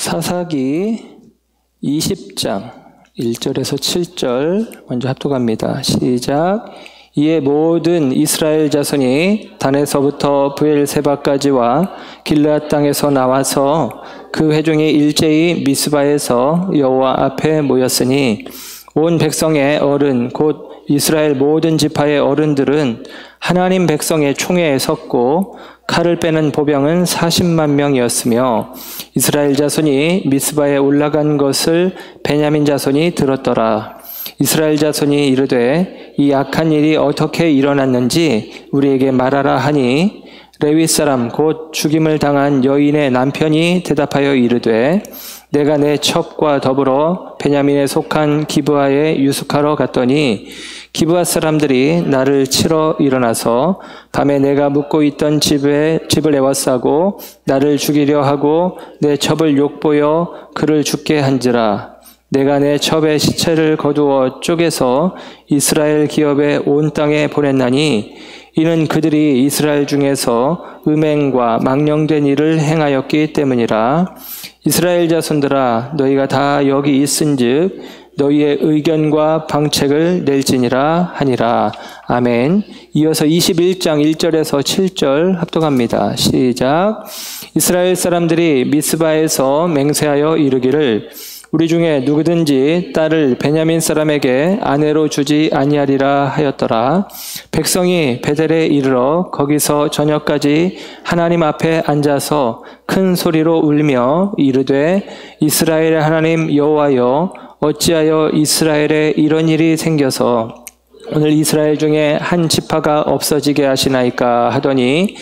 사사기 20장 1절에서 7절 먼저 합독합니다. 시작. 이에 모든 이스라엘 자손이 단에서부터 브엘세바까지와 길르앗 땅에서 나와서 그 회중이 일제히 미스바에서 여호와 앞에 모였으니 온 백성의 어른 곧 이스라엘 모든 지파의 어른들은 하나님 백성의 총회에 섰고 칼을 빼는 보병은 40만 명이었으며 이스라엘 자손이 미스바에 올라간 것을 베냐민 자손이 들었더라. 이스라엘 자손이 이르되 이 악한 일이 어떻게 일어났는지 우리에게 말하라 하니 레위 사람 곧 죽임을 당한 여인의 남편이 대답하여 이르되 내가 내 첩과 더불어 베냐민에 속한 기브아에 유숙하러 갔더니 기브아 사람들이 나를 치러 일어나서 밤에 내가 묵고 있던 집을 에워싸고 나를 죽이려 하고 내 첩을 욕보여 그를 죽게 한지라. 내가 내 첩의 시체를 거두어 쪼개서 이스라엘 기업의 온 땅에 보냈나니 이는 그들이 이스라엘 중에서 음행과 망령된 일을 행하였기 때문이라. 이스라엘 자손들아 너희가 다 여기 있은즉 너희의 의견과 방책을 낼지니라 하니라. 아멘. 이어서 21장 1절에서 7절 합독합니다. 시작. 이스라엘 사람들이 미스바에서 맹세하여 이르기를 우리 중에 누구든지 딸을 베냐민 사람에게 아내로 주지 아니하리라 하였더라. 백성이 베델에 이르러 거기서 저녁까지 하나님 앞에 앉아서 큰 소리로 울며 이르되 이스라엘의 하나님 여호와여 어찌하여 이스라엘에 이런 일이 생겨서 오늘 이스라엘 중에 한 지파가 없어지게 하시나이까 하더니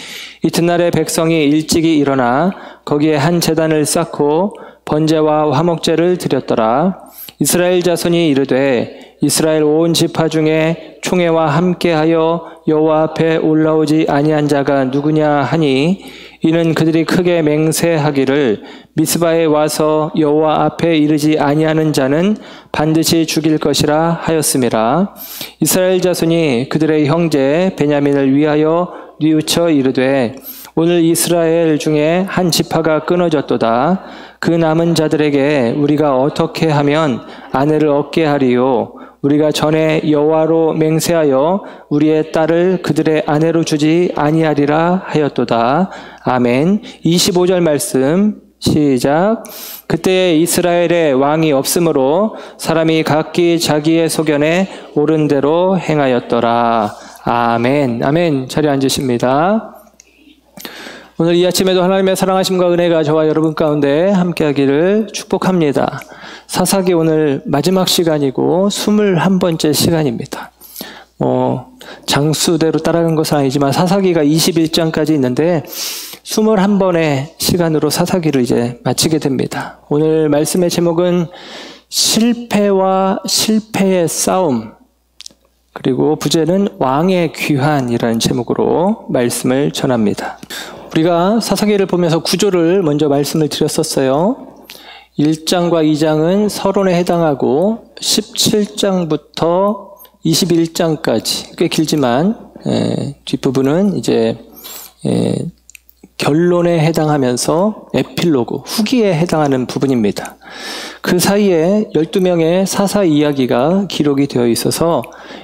이튿날에 백성이 일찍이 일어나 거기에 한 제단을 쌓고 번제와 화목제를 드렸더라. 이스라엘 자손이 이르되 이스라엘 온 지파 중에 총회와 함께하여 여호와 앞에 올라오지 아니한 자가 누구냐 하니 이는 그들이 크게 맹세하기를 미스바에 와서 여호와 앞에 이르지 아니하는 자는 반드시 죽일 것이라 하였음이라. 이스라엘 자손이 그들의 형제 베냐민을 위하여 뉘우쳐 이르되 오늘 이스라엘 중에 한 지파가 끊어졌도다. 그 남은 자들에게 우리가 어떻게 하면 아내를 얻게 하리요? 우리가 전에 여호와로 맹세하여 우리의 딸을 그들의 아내로 주지 아니하리라 하였도다. 아멘. 25절 말씀 시작. 그때 이스라엘에 왕이 없으므로 사람이 각기 자기의 소견에 옳은 대로 행하였더라. 아멘. 아멘. 자리에 앉으십니다. 오늘 이 아침에도 하나님의 사랑하심과 은혜가 저와 여러분 가운데 함께하기를 축복합니다. 사사기 오늘 마지막 시간이고 21번째 시간입니다. 장수대로 따라간 것은 아니지만 사사기가 21장까지 있는데 21번의 시간으로 사사기를 이제 마치게 됩니다. 오늘 말씀의 제목은 실패와 실패의 싸움, 그리고 부제는 왕의 귀환이라는 제목으로 말씀을 전합니다. 우리가 사사기를 보면서 구조를 먼저 말씀을 드렸었어요. 1장과 2장은 서론에 해당하고 17장부터 21장까지 꽤 길지만 뒷부분은 이제 결론에 해당하면서 에필로그, 후기에 해당하는 부분입니다. 그 사이에 12명의 사사 이야기가 기록이 되어 있어서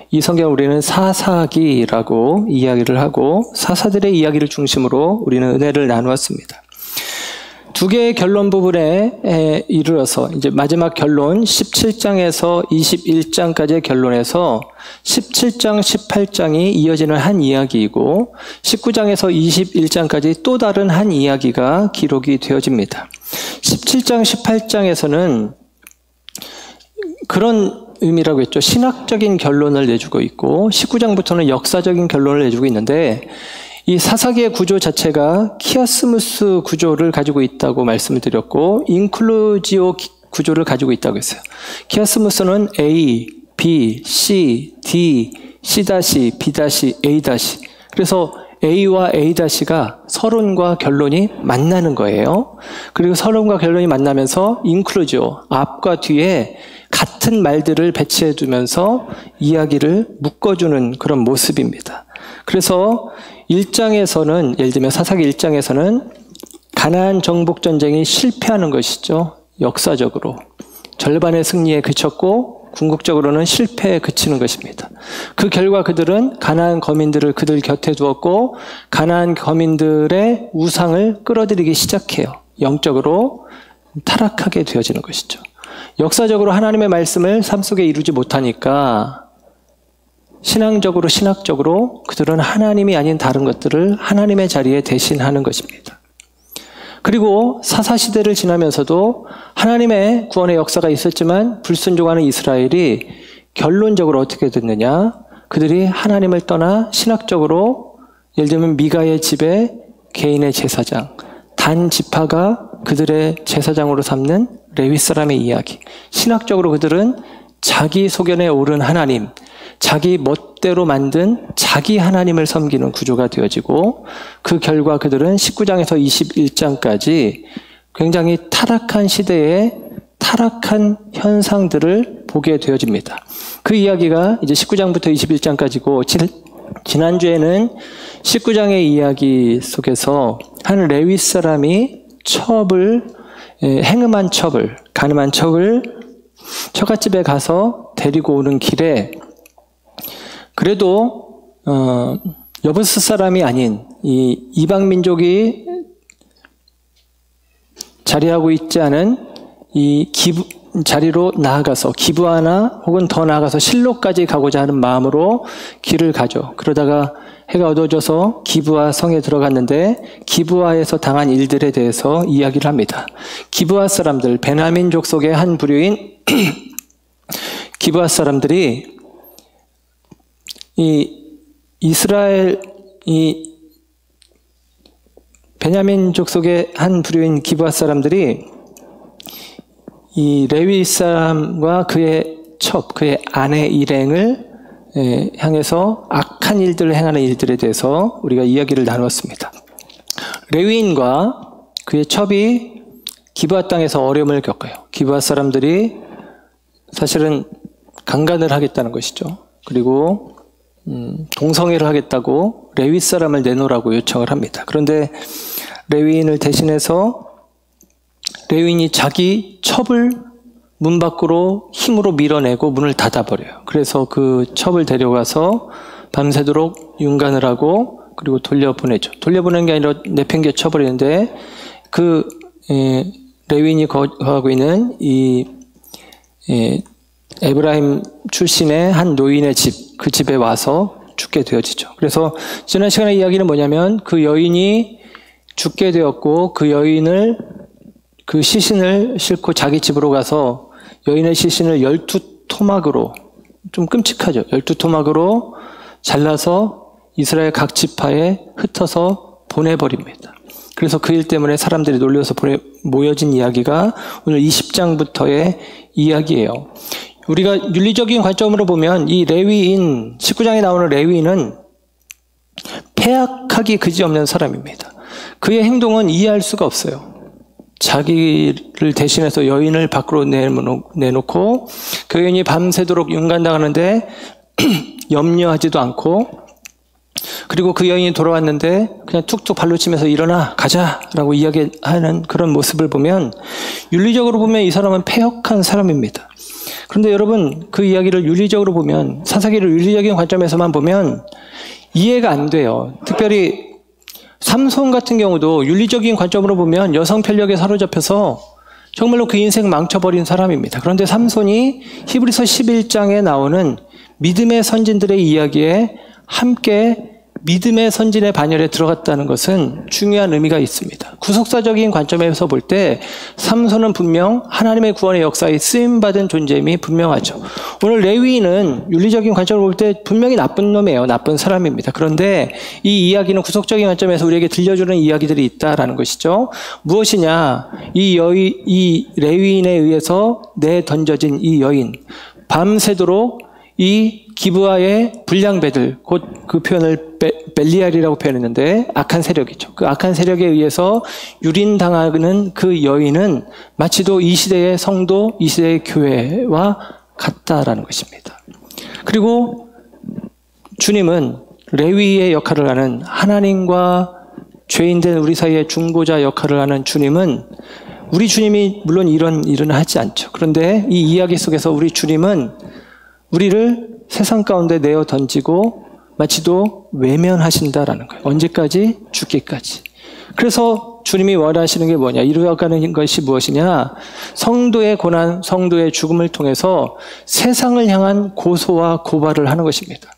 이 성경 우리는 사사기라고 이야기를 하고 사사들의 이야기를 중심으로 우리는 은혜를 나누었습니다. 두 개의 결론 부분에 이르러서 이제 마지막 결론 17장에서 21장까지의 결론에서 17장, 18장이 이어지는 한 이야기이고 19장에서 21장까지 또 다른 한 이야기가 기록이 되어집니다. 17장, 18장에서는 그런 의미라고 했죠. 신학적인 결론을 내주고 있고 19장부터는 역사적인 결론을 내주고 있는데 이 사사기의 구조 자체가 키아스무스 구조를 가지고 있다고 말씀을 드렸고 인클루지오 구조를 가지고 있다고 했어요. 키아스무스는 A, B, C, D, C-, B-, A-. 그래서 A와 A-가 서론과 결론이 만나는 거예요. 그리고 서론과 결론이 만나면서 인클루지오, 앞과 뒤에 같은 말들을 배치해 두면서 이야기를 묶어주는 그런 모습입니다. 그래서 1장에서는 예를 들면 사사기 1장에서는 가나안 정복 전쟁이 실패하는 것이죠. 역사적으로. 절반의 승리에 그쳤고 궁극적으로는 실패에 그치는 것입니다. 그 결과 그들은 가나안 거민들을 그들 곁에 두었고 가나안 거민들의 우상을 끌어들이기 시작해요. 영적으로 타락하게 되어지는 것이죠. 역사적으로 하나님의 말씀을 삶 속에 이루지 못하니까 신학적으로 그들은 하나님이 아닌 다른 것들을 하나님의 자리에 대신하는 것입니다. 그리고 사사시대를 지나면서도 하나님의 구원의 역사가 있었지만 불순종하는 이스라엘이 결론적으로 어떻게 됐느냐? 그들이 하나님을 떠나 신학적으로 예를 들면 미가의 집에 개인의 제사장, 단 지파가 그들의 제사장으로 삼는 레위 사람의 이야기. 신학적으로 그들은 자기 소견에 오른 하나님, 자기 멋대로 만든 자기 하나님을 섬기는 구조가 되어지고 그 결과 그들은 19장에서 21장까지 굉장히 타락한 시대에 타락한 현상들을 보게 되어집니다. 그 이야기가 이제 19장부터 21장까지고 지난주에는 19장의 이야기 속에서 한 레위 사람이 행음한 첩을, 간음한 첩을 처갓집에 가서 데리고 오는 길에 그래도 여부스 사람이 아닌 이 이방 민족이 자리하고 있지 않은 이 자리로 나아가서 기브아나 혹은 더 나아가서 실로까지 가고자 하는 마음으로 길을 가죠. 그러다가 해가 어두워져서 기브아 성에 들어갔는데 기브아에서 당한 일들에 대해서 이야기를 합니다. 기브아 사람들, 베냐민 족속의 한 부류인 기브아 사람들이 베냐민 족속의 한 부류인 기브아 사람들이 이 레위 사람과 그의 그의 아내 일행을 향해서 악한 일들을 행하는 일들에 대해서 우리가 이야기를 나누었습니다. 레위인과 그의 첩이 기브아 땅에서 어려움을 겪어요. 기브아 사람들이 사실은 강간을 하겠다는 것이죠. 그리고 동성애를 하겠다고 레위 사람을 내놓으라고 요청을 합니다. 그런데 레위인을 대신해서 레위인이 자기 첩을 문 밖으로 힘으로 밀어내고 문을 닫아버려요. 그래서 그 첩을 데려가서 밤새도록 윤간을 하고 그리고 돌려보내죠. 돌려보내는 게 아니라 내팽개 쳐버리는데 그 레위인이 거하고 있는 이 에브라임 출신의 한 노인의 집, 그 집에 와서 죽게 되어지죠. 그래서 지난 시간에 이야기는 뭐냐면 그 여인이 죽게 되었고 그 시신을 싣고 자기 집으로 가서 여인의 시신을 12토막으로, 좀 끔찍하죠. 12토막으로 잘라서 이스라엘 각 지파에 흩어서 보내버립니다. 그래서 그 일 때문에 사람들이 놀려서 모여진 이야기가 오늘 20장부터의 이야기예요. 우리가 윤리적인 관점으로 보면 이 레위인, 19장에 나오는 레위인은 패악하기 그지없는 사람입니다. 그의 행동은 이해할 수가 없어요. 자기를 대신해서 여인을 밖으로 내놓고 그 여인이 밤새도록 윤간당하는데 염려하지도 않고, 그리고 그 여인이 돌아왔는데 그냥 툭툭 발로 치면서 일어나 가자라고 이야기하는 그런 모습을 보면 윤리적으로 보면 이 사람은 패역한 사람입니다. 그런데 여러분, 그 이야기를 윤리적으로 보면, 사사기를 윤리적인 관점에서만 보면 이해가 안 돼요. 특별히 삼손 같은 경우도 윤리적인 관점으로 보면 여성 편력에 사로잡혀서 정말로 그 인생 망쳐버린 사람입니다. 그런데 삼손이 히브리서 11장에 나오는 믿음의 선진들의 이야기에 함께 믿음의 선진의 반열에 들어갔다는 것은 중요한 의미가 있습니다. 구속사적인 관점에서 볼 때 삼손은 분명 하나님의 구원의 역사에 쓰임받은 존재임이 분명하죠. 오늘 레위인은 윤리적인 관점으로 볼 때 분명히 나쁜 놈이에요. 나쁜 사람입니다. 그런데 이 이야기는 구속적인 관점에서 우리에게 들려주는 이야기들이 있다라는 것이죠. 무엇이냐? 이 레위인에 의해서 내던져진 이 여인, 밤새도록 이 기브아의 불량배들, 곧 그 표현을 벨리알이라고 표현했는데 악한 세력이죠. 그 악한 세력에 의해서 유린당하는 그 여인은 마치도 이 시대의 성도, 이 시대의 교회와 같다라는 것입니다. 그리고 주님은 레위의 역할을 하는 하나님과 죄인된 우리 사이에 중보자 역할을 하는 주님은, 우리 주님이 물론 이런 일은 하지 않죠. 그런데 이 이야기 속에서 우리 주님은 우리를 세상 가운데 내어 던지고 마치도 외면하신다라는 거예요. 언제까지? 죽기까지. 그래서 주님이 원하시는 게 뭐냐? 이루어가는 것이 무엇이냐? 성도의 고난, 성도의 죽음을 통해서 세상을 향한 고소와 고발을 하는 것입니다.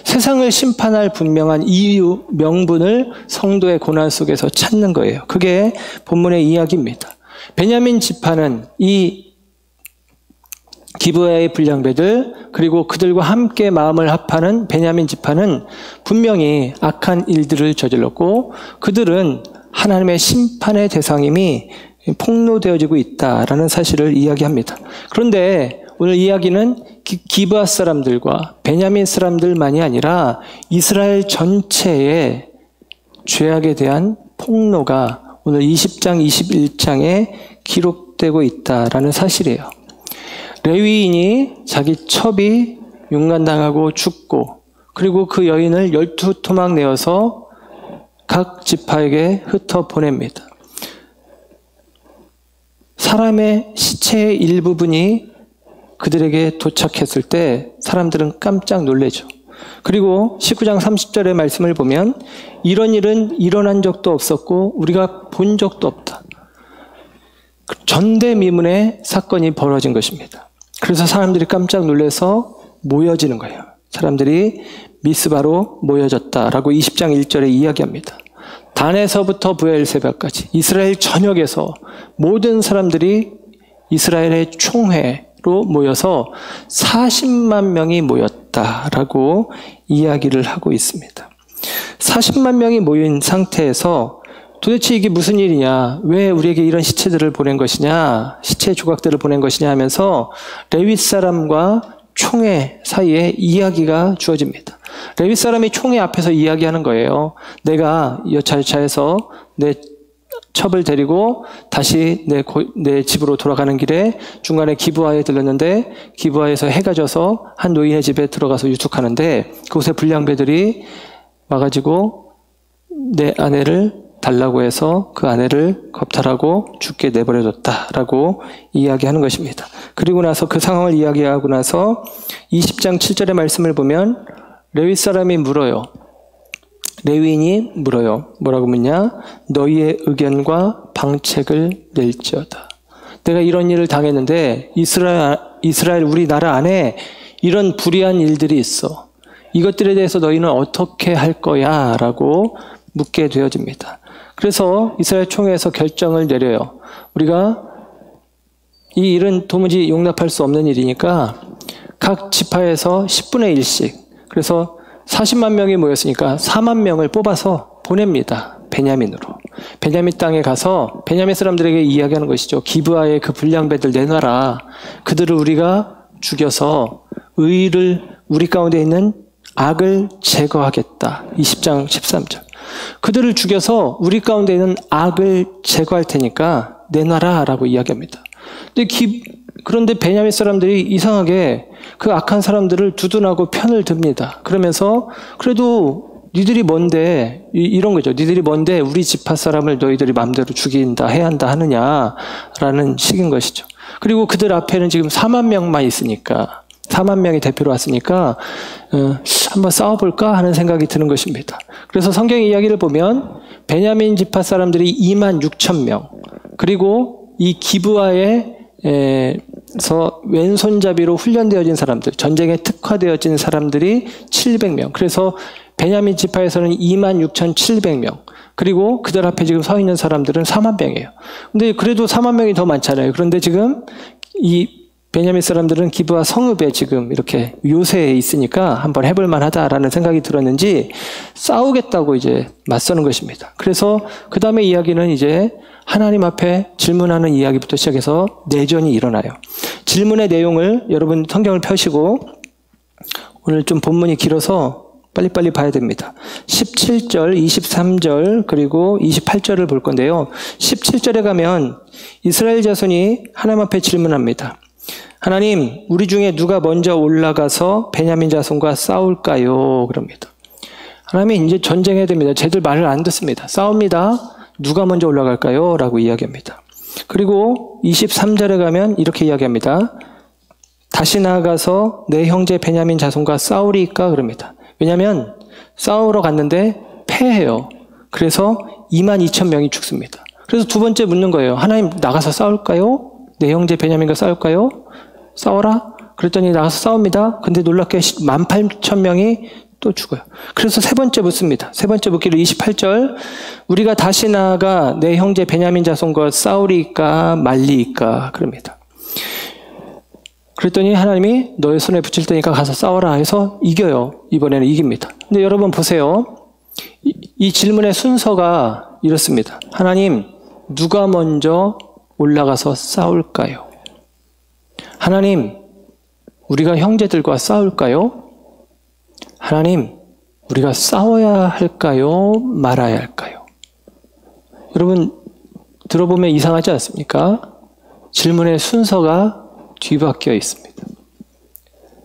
세상을 심판할 분명한 이유, 명분을 성도의 고난 속에서 찾는 거예요. 그게 본문의 이야기입니다. 베냐민 지파는 이 기브아의 불량배들, 그리고 그들과 함께 마음을 합하는 베냐민 지파는 분명히 악한 일들을 저질렀고, 그들은 하나님의 심판의 대상임이 폭로되어지고 있다라는 사실을 이야기합니다. 그런데 오늘 이야기는 기브아 사람들과 베냐민 사람들만이 아니라 이스라엘 전체의 죄악에 대한 폭로가 오늘 20장, 21장에 기록되고 있다라는 사실이에요. 레위인이 자기 첩이 흉간당하고 죽고, 그리고 그 여인을 12토막 내어서 각 지파에게 흩어 보냅니다. 사람의 시체의 일부분이 그들에게 도착했을 때 사람들은 깜짝 놀라죠. 그리고 19장 30절의 말씀을 보면 이런 일은 일어난 적도 없었고 우리가 본 적도 없다. 전대미문의 사건이 벌어진 것입니다. 그래서 사람들이 깜짝 놀라서 모여지는 거예요. 사람들이 미스바로 모여졌다라고 20장 1절에 이야기합니다. 단에서부터 브엘세바까지 이스라엘 전역에서 모든 사람들이 이스라엘의 총회로 모여서 40만 명이 모였다라고 이야기를 하고 있습니다. 40만 명이 모인 상태에서 도대체 이게 무슨 일이냐, 왜 우리에게 이런 시체들을 보낸 것이냐, 시체 조각들을 보낸 것이냐 하면서 레위 사람과 총회 사이에 이야기가 주어집니다. 레위 사람이 총회 앞에서 이야기하는 거예요. 내가 여차여차해서 내 첩을 데리고 다시 내 집으로 돌아가는 길에 중간에 기브아에 들렀는데 기브아에서 해가 져서 한 노인의 집에 들어가서 유숙하는데 그곳에 불량배들이 와가지고 내 아내를 달라고 해서 그 아내를 겁탈하고 죽게 내버려뒀다라고 이야기하는 것입니다. 그리고 나서 그 상황을 이야기하고 나서 20장 7절의 말씀을 보면 레위 사람이 물어요. 레위인이 물어요. 뭐라고 묻냐? 너희의 의견과 방책을 낼지어다. 내가 이런 일을 당했는데 이스라엘 우리나라 안에 이런 불의한 일들이 있어. 이것들에 대해서 너희는 어떻게 할 거야? 라고 묻게 되어집니다. 그래서 이스라엘 총회에서 결정을 내려요. 우리가 이 일은 도무지 용납할 수 없는 일이니까 각 지파에서 10분의 1씩, 그래서 40만 명이 모였으니까 4만 명을 뽑아서 보냅니다. 베냐민으로. 베냐민 땅에 가서 베냐민 사람들에게 이야기하는 것이죠. 기브아의 그 불량배들 내놔라. 그들을 우리가 죽여서 우리 가운데 있는 악을 제거하겠다. 20장 13절. 그들을 죽여서 우리 가운데 있는 악을 제거할 테니까 내놔라 라고 이야기합니다. 그런데 베냐민 사람들이 이상하게 그 악한 사람들을 두둔하고 편을 듭니다. 그러면서 그래도 니들이 뭔데, 이런 거죠. 니들이 뭔데 우리 지파 사람을 너희들이 마음대로 죽인다 해야 한다 하느냐라는 식인 것이죠. 그리고 그들 앞에는 지금 4만 명만 있으니까, 4만 명이 대표로 왔으니까 한번 싸워볼까 하는 생각이 드는 것입니다. 그래서 성경 이야기를 보면 베냐민 지파 사람들이 2만 6천 명, 그리고 이 기브아에서 왼손잡이로 훈련되어진 사람들, 전쟁에 특화되어진 사람들이 700명. 그래서 베냐민 지파에서는 2만 6,700명. 그리고 그들 앞에 지금 서 있는 사람들은 4만 명이에요. 근데 그래도 4만 명이 더 많잖아요. 그런데 지금 이 베냐민 사람들은 기브아 성읍에 지금 이렇게 요새에 있으니까 한번 해볼 만하다라는 생각이 들었는지 싸우겠다고 이제 맞서는 것입니다. 그래서 그 다음에 이야기는 이제 하나님 앞에 질문하는 이야기부터 시작해서 내전이 일어나요. 질문의 내용을 여러분 성경을 펴시고, 오늘 좀 본문이 길어서 빨리빨리 봐야 됩니다. 17절, 23절, 그리고 28절을 볼 건데요. 17절에 가면 이스라엘 자손이 하나님 앞에 질문합니다. 하나님, 우리 중에 누가 먼저 올라가서 베냐민 자손과 싸울까요? 그럽니다. 하나님이 이제 전쟁해야 됩니다. 쟤들 말을 안 듣습니다. 싸웁니다. 누가 먼저 올라갈까요? 라고 이야기합니다. 그리고 23절에 가면 이렇게 이야기합니다. 다시 나아가서 내 형제 베냐민 자손과 싸우리까? 그럽니다. 왜냐하면 싸우러 갔는데 패해요. 그래서 22,000명이 죽습니다. 그래서 두 번째 묻는 거예요. 하나님, 나가서 싸울까요? 내 형제 베냐민과 싸울까요? 싸워라? 그랬더니 나가서 싸웁니다. 근데 놀랍게 18,000명이 또 죽어요. 그래서 세 번째 묻습니다. 세 번째 묻기를 28절. 우리가 다시 나아가 내 형제 베냐민 자손과 싸우리까 말리까? 그럽니다. 그랬더니 하나님이 너의 손에 붙일 테니까 가서 싸워라 해서 이겨요. 이번에는 이깁니다. 근데 여러분 보세요. 이 질문의 순서가 이렇습니다. 하나님, 누가 먼저 올라가서 싸울까요? 하나님, 우리가 형제들과 싸울까요? 하나님, 우리가 싸워야 할까요? 말아야 할까요? 여러분, 들어보면 이상하지 않습니까? 질문의 순서가 뒤바뀌어 있습니다.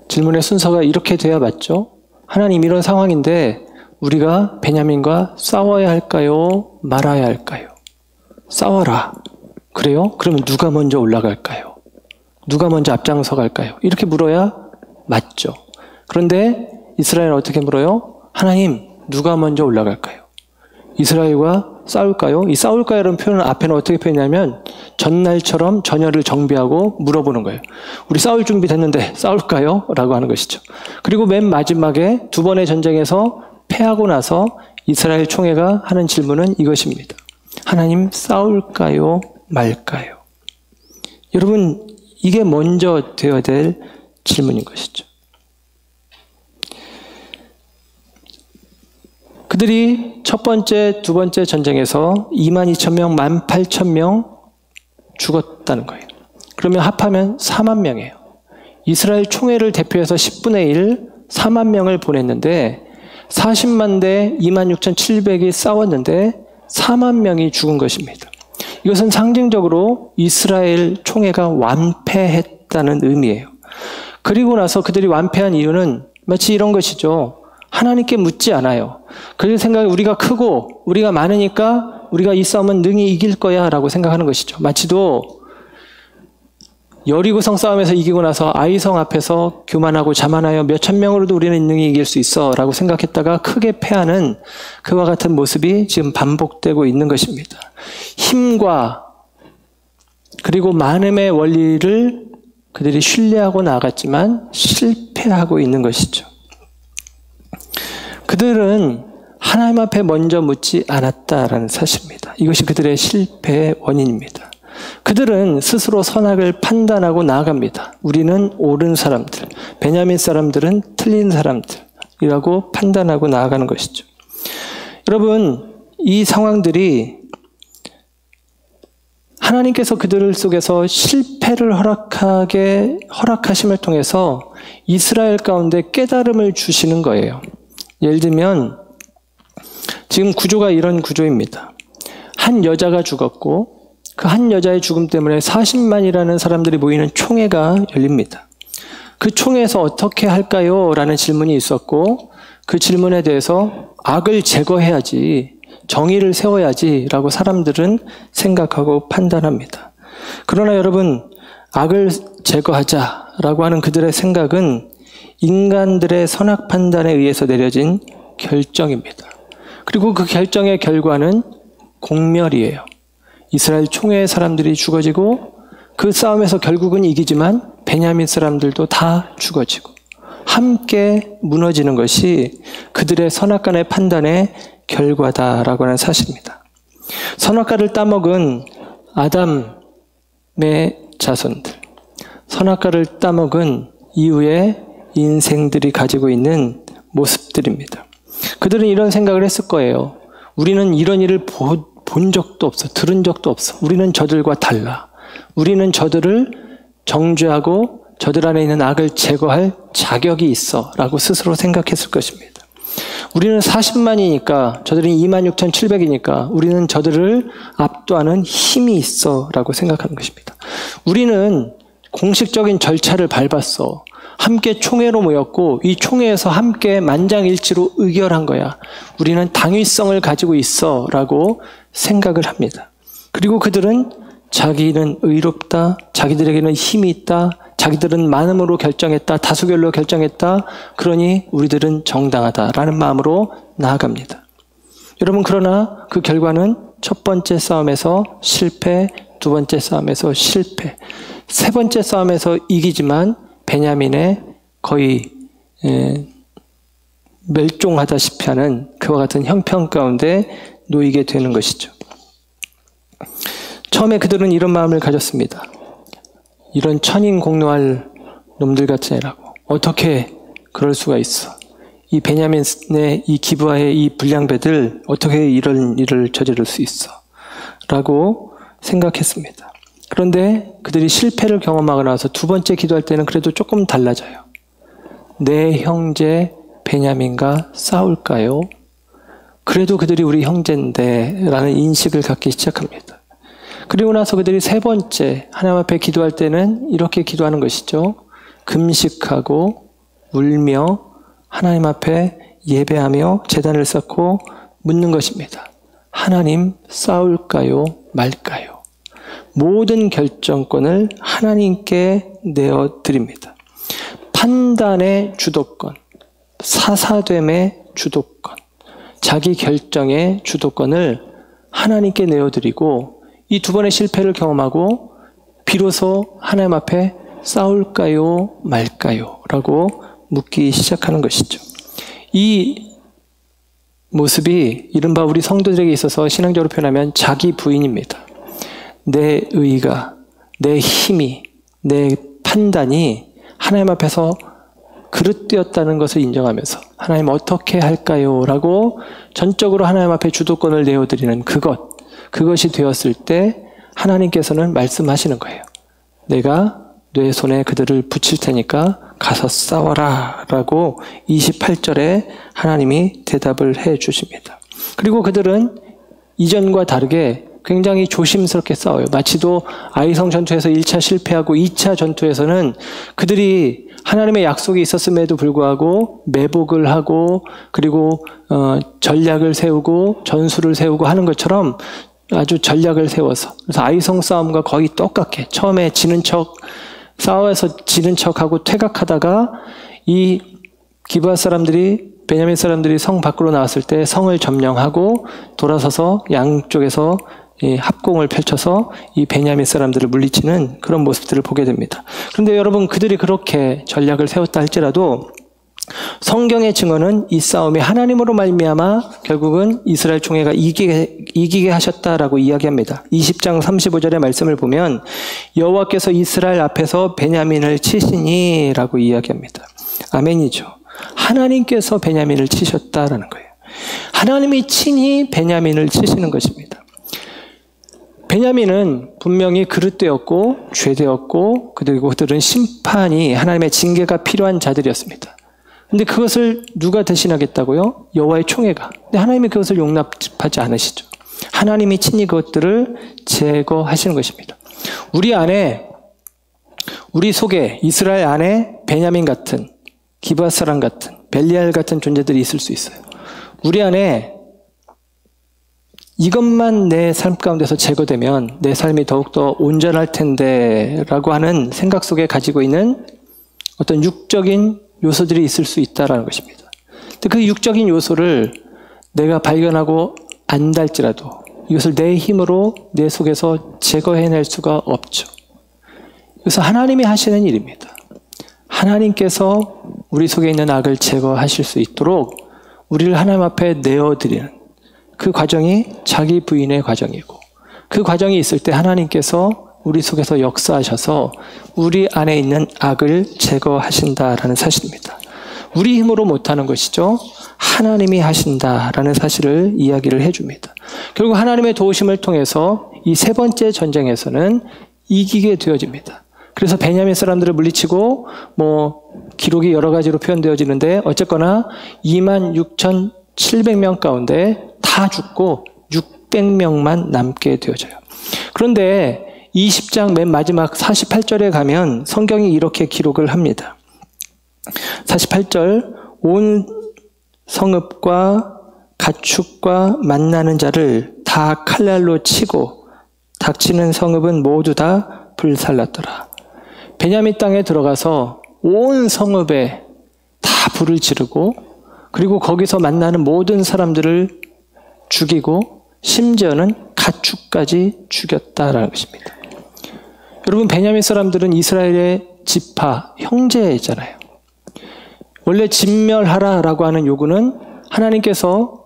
질문의 순서가 이렇게 돼야 맞죠? 하나님, 이런 상황인데 우리가 베냐민과 싸워야 할까요? 말아야 할까요? 싸워라. 그래요? 그러면 누가 먼저 올라갈까요? 누가 먼저 앞장서 갈까요? 이렇게 물어야 맞죠. 그런데 이스라엘은 어떻게 물어요? 하나님, 누가 먼저 올라갈까요? 이스라엘과 싸울까요? 이 싸울까요라는 표현은 앞에는 어떻게 표현하냐면 전날처럼 전열을 정비하고 물어보는 거예요. 우리 싸울 준비 됐는데 싸울까요? 라고 하는 것이죠. 그리고 맨 마지막에 두 번의 전쟁에서 패하고 나서 이스라엘 총회가 하는 질문은 이것입니다. 하나님, 싸울까요? 말까요? 여러분, 이게 먼저 되어야 될 질문인 것이죠. 그들이 첫 번째, 두 번째 전쟁에서 22,000명, 18,000명 죽었다는 거예요. 그러면 합하면 4만 명이에요. 이스라엘 총회를 대표해서 10분의 1, 4만 명을 보냈는데 40만 대 26,700이 싸웠는데 4만 명이 죽은 것입니다. 이것은 상징적으로 이스라엘 총회가 완패했다는 의미예요. 그리고 나서 그들이 완패한 이유는 마치 이런 것이죠. 하나님께 묻지 않아요. 그들 생각에 우리가 크고 우리가 많으니까 우리가 이 싸움은 능히 이길 거야 라고 생각하는 것이죠. 마치도 여리고성 싸움에서 이기고 나서 아이성 앞에서 교만하고 자만하여 몇천 명으로도 우리는 능히 이길 수 있어 라고 생각했다가 크게 패하는 그와 같은 모습이 지금 반복되고 있는 것입니다. 힘과 그리고 많음의 원리를 그들이 신뢰하고 나아갔지만 실패하고 있는 것이죠. 그들은 하나님 앞에 먼저 묻지 않았다라는 사실입니다. 이것이 그들의 실패의 원인입니다. 그들은 스스로 선악을 판단하고 나아갑니다. 우리는 옳은 사람들, 베냐민 사람들은 틀린 사람들이라고 판단하고 나아가는 것이죠. 여러분, 이 상황들이 하나님께서 그들 속에서 실패를 허락하심을 통해서 이스라엘 가운데 깨달음을 주시는 거예요. 예를 들면 지금 구조가 이런 구조입니다. 한 여자가 죽었고 그 한 여자의 죽음 때문에 40만이라는 사람들이 모이는 총회가 열립니다. 그 총회에서 어떻게 할까요? 라는 질문이 있었고 그 질문에 대해서 악을 제거해야지, 정의를 세워야지 라고 사람들은 생각하고 판단합니다. 그러나 여러분, 악을 제거하자라고 하는 그들의 생각은 인간들의 선악 판단에 의해서 내려진 결정입니다. 그리고 그 결정의 결과는 공멸이에요. 이스라엘 총회의 사람들이 죽어지고 그 싸움에서 결국은 이기지만 베냐민 사람들도 다 죽어지고 함께 무너지는 것이 그들의 선악간의 판단의 결과다라고 하는 사실입니다. 선악과를 따먹은 아담의 자손들, 선악과를 따먹은 이후에 인생들이 가지고 있는 모습들입니다. 그들은 이런 생각을 했을 거예요. 우리는 이런 일을 본 적도 없어. 들은 적도 없어. 우리는 저들과 달라. 우리는 저들을 정죄하고 저들 안에 있는 악을 제거할 자격이 있어 라고 스스로 생각했을 것입니다. 우리는 40만이니까 저들이 26,700이니까 우리는 저들을 압도하는 힘이 있어 라고 생각하는 것입니다. 우리는 공식적인 절차를 밟았어. 함께 총회로 모였고 이 총회에서 함께 만장일치로 의결한 거야. 우리는 당위성을 가지고 있어 라고 생각을 합니다. 그리고 그들은 자기는 의롭다, 자기들에게는 힘이 있다, 자기들은 많음으로 결정했다, 다수결로 결정했다, 그러니 우리들은 정당하다라는 마음으로 나아갑니다. 여러분, 그러나 그 결과는 첫 번째 싸움에서 실패, 두 번째 싸움에서 실패, 세 번째 싸움에서 이기지만 베냐민의 거의 멸종하다시피 하는 그와 같은 형편 가운데 놓이게 되는 것이죠. 처음에 그들은 이런 마음을 가졌습니다. 이런 천인공노할 놈들 같으라고. 어떻게 그럴 수가 있어. 이 베냐민의 이 기브아의 이 불량배들 어떻게 이런 일을 저지를 수 있어 라고 생각했습니다. 그런데 그들이 실패를 경험하고 나서 두 번째 기도할 때는 그래도 조금 달라져요. 내 형제 베냐민과 싸울까요? 그래도 그들이 우리 형제인데 라는 인식을 갖기 시작합니다. 그리고 나서 그들이 세 번째 하나님 앞에 기도할 때는 이렇게 기도하는 것이죠. 금식하고 울며 하나님 앞에 예배하며 제단을 쌓고 묻는 것입니다. 하나님, 싸울까요? 말까요? 모든 결정권을 하나님께 내어드립니다. 판단의 주도권, 사사됨의 주도권, 자기 결정의 주도권을 하나님께 내어드리고 이 두 번의 실패를 경험하고 비로소 하나님 앞에 싸울까요? 말까요? 라고 묻기 시작하는 것이죠. 이 모습이 이른바 우리 성도들에게 있어서 신앙적으로 표현하면 자기 부인입니다. 내 의가, 내 힘이, 내 판단이 하나님 앞에서 그릇되었다는 것을 인정하면서 하나님 어떻게 할까요? 라고 전적으로 하나님 앞에 주도권을 내어드리는 그것이 되었을 때 하나님께서는 말씀하시는 거예요. 내가 내 손에 그들을 붙일 테니까 가서 싸워라 라고 28절에 하나님이 대답을 해 주십니다. 그리고 그들은 이전과 다르게 굉장히 조심스럽게 싸워요. 마치도 아이성 전투에서 1차 실패하고 2차 전투에서는 그들이 하나님의 약속이 있었음에도 불구하고 매복을 하고 그리고 전략을 세우고 전술을 세우고 하는 것처럼 아주 전략을 세워서 그래서 아이성 싸움과 거의 똑같게 처음에 지는 척 싸워서 지는 척하고 퇴각하다가 이 기브아 사람들이 베냐민 사람들이 성 밖으로 나왔을 때 성을 점령하고 돌아서서 양쪽에서 합공을 펼쳐서 이 베냐민 사람들을 물리치는 그런 모습들을 보게 됩니다. 그런데 여러분, 그들이 그렇게 전략을 세웠다 할지라도 성경의 증언은 이 싸움이 하나님으로 말미암아 결국은 이스라엘 총회가 이기게 하셨다라고 이야기합니다. 20장 35절의 말씀을 보면 여호와께서 이스라엘 앞에서 베냐민을 치시니 라고 이야기합니다. 아멘이죠. 하나님께서 베냐민을 치셨다라는 거예요. 하나님이 친히 베냐민을 치시는 것입니다. 베냐민은 분명히 그릇되었고 죄되었고 그리고 그들은 심판이 하나님의 징계가 필요한 자들이었습니다. 근데 그것을 누가 대신하겠다고요? 여호와의 총회가. 근데 하나님이 그것을 용납하지 않으시죠. 하나님이 친히 그것들을 제거하시는 것입니다. 우리 속에 이스라엘 안에 베냐민 같은 기브아 사람 같은 벨리알 같은 존재들이 있을 수 있어요. 우리 안에 이것만 내 삶 가운데서 제거되면 내 삶이 더욱더 온전할 텐데 라고 하는 생각 속에 가지고 있는 어떤 육적인 요소들이 있을 수 있다는 것입니다. 근데 그 육적인 요소를 내가 발견하고 안달지라도 이것을 내 힘으로 내 속에서 제거해낼 수가 없죠. 그래서 하나님이 하시는 일입니다. 하나님께서 우리 속에 있는 악을 제거하실 수 있도록 우리를 하나님 앞에 내어드리는 그 과정이 자기 부인의 과정이고 그 과정이 있을 때 하나님께서 우리 속에서 역사하셔서 우리 안에 있는 악을 제거하신다라는 사실입니다. 우리 힘으로 못하는 것이죠. 하나님이 하신다라는 사실을 이야기를 해줍니다. 결국 하나님의 도우심을 통해서 이 세 번째 전쟁에서는 이기게 되어집니다. 그래서 베냐민 사람들을 물리치고 기록이 여러 가지로 표현되어지는데 어쨌거나 26,700명 가운데 다 죽고 600명만 남게 되어져요. 그런데 20장 맨 마지막 48절에 가면 성경이 이렇게 기록을 합니다. 48절 온 성읍과 가축과 만나는 자를 다 칼날로 치고 닥치는 성읍은 모두 다 불살랐더라. 베냐민 땅에 들어가서 온 성읍에 다 불을 지르고 그리고 거기서 만나는 모든 사람들을 죽이고 심지어는 가축까지 죽였다라는 것입니다. 여러분, 베냐민 사람들은 이스라엘의 지파, 형제잖아요. 원래 진멸하라라고 하는 요구는 하나님께서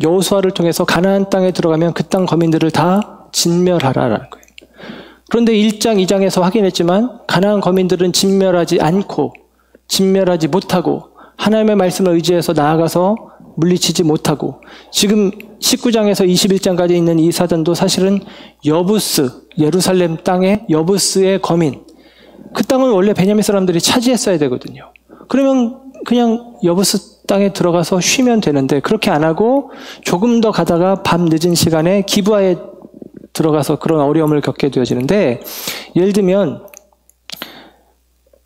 여호수아를 통해서 가나안 땅에 들어가면 그 땅 거민들을 다 진멸하라라는 거예요. 그런데 1장, 2장에서 확인했지만 가나안 거민들은 진멸하지 않고 진멸하지 못하고 하나님의 말씀을 의지해서 나아가서 물리치지 못하고 지금 19장에서 21장까지 있는 이 사단도 사실은 여부스, 예루살렘 땅의 여부스의 거민, 그 땅은 원래 베냐민 사람들이 차지했어야 되거든요. 그러면 그냥 여부스 땅에 들어가서 쉬면 되는데 그렇게 안 하고 조금 더 가다가 밤 늦은 시간에 기브아에 들어가서 그런 어려움을 겪게 되어지는데, 예를 들면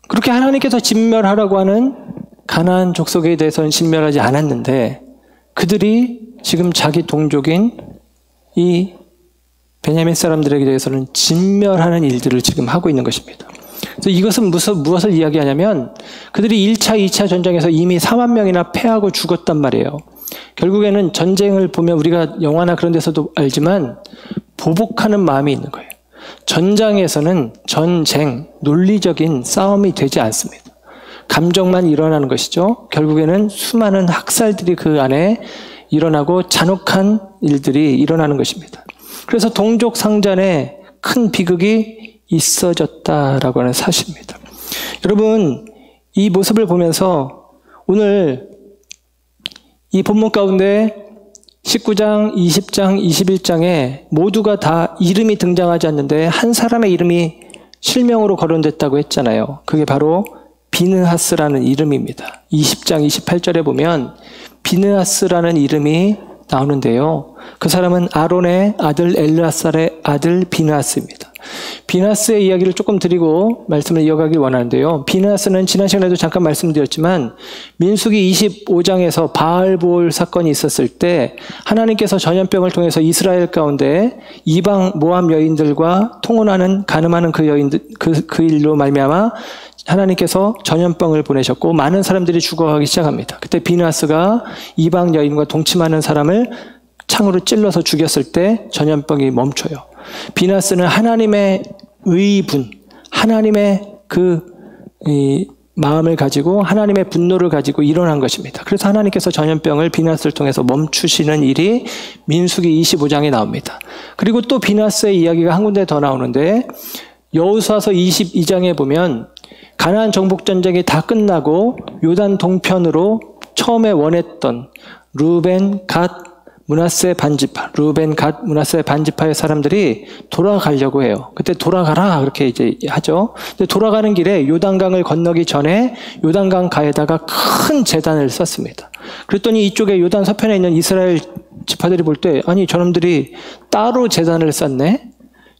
그렇게 하나님께서 진멸하라고 하는 가나안 족속에 대해서는 진멸하지 않았는데 그들이 지금 자기 동족인 이 베냐민 사람들에게 대해서는 진멸하는 일들을 지금 하고 있는 것입니다. 그래서 이것은 무엇을 이야기하냐면 그들이 1차, 2차 전쟁에서 이미 4만 명이나 패하고 죽었단 말이에요. 결국에는 전쟁을 보면 우리가 영화나 그런 데서도 알지만 보복하는 마음이 있는 거예요. 전장에서는 전쟁, 논리적인 싸움이 되지 않습니다. 감정만 일어나는 것이죠. 결국에는 수많은 학살들이 그 안에 일어나고 잔혹한 일들이 일어나는 것입니다. 그래서 동족 상잔에 큰 비극이 있어졌다라고 하는 사실입니다. 여러분, 이 모습을 보면서 오늘 이 본문 가운데 19장, 20장, 21장에 모두가 다 이름이 등장하지 않는데 한 사람의 이름이 실명으로 거론됐다고 했잖아요. 그게 바로 비느하스라는 이름입니다. 20장, 28절에 보면 비느하스라는 이름이 나오는데요. 그 사람은 아론의 아들 엘르아살의 아들 비느하스입니다. 비느하스의 이야기를 조금 드리고 말씀을 이어가길 원하는데요. 비느하스는 지난 시간에도 잠깐 말씀드렸지만 민수기 25장에서 바알보올 사건이 있었을 때 하나님께서 전염병을 통해서 이스라엘 가운데 이방 모압 여인들과 통혼하는 간음하는 그 여인들 그 일로 말미암아 하나님께서 전염병을 보내셨고 많은 사람들이 죽어가기 시작합니다. 그때 비느하스가 이방 여인과 동침하는 사람을 창으로 찔러서 죽였을 때 전염병이 멈춰요. 비느하스는 하나님의 의분, 하나님의 마음을 가지고 하나님의 분노를 가지고 일어난 것입니다. 그래서 하나님께서 전염병을 비느하스를 통해서 멈추시는 일이 민수기 25장에 나옵니다. 그리고 또 비느하스의 이야기가 한 군데 더 나오는데 여호수아서 22장에 보면 가나안 정복 전쟁이 다 끝나고 요단 동편으로 처음에 원했던 루벤, 갓, 므낫세 반지파, 루벤, 갓, 므낫세 반지파의 사람들이 돌아가려고 해요. 그때 돌아가라 그렇게 이제 하죠. 근데 돌아가는 길에 요단강을 건너기 전에 요단강 가에다가 큰 제단을 쌓습니다. 그랬더니 이쪽에 요단 서편에 있는 이스라엘 지파들이 볼 때 아니 저놈들이 따로 제단을 쌓네?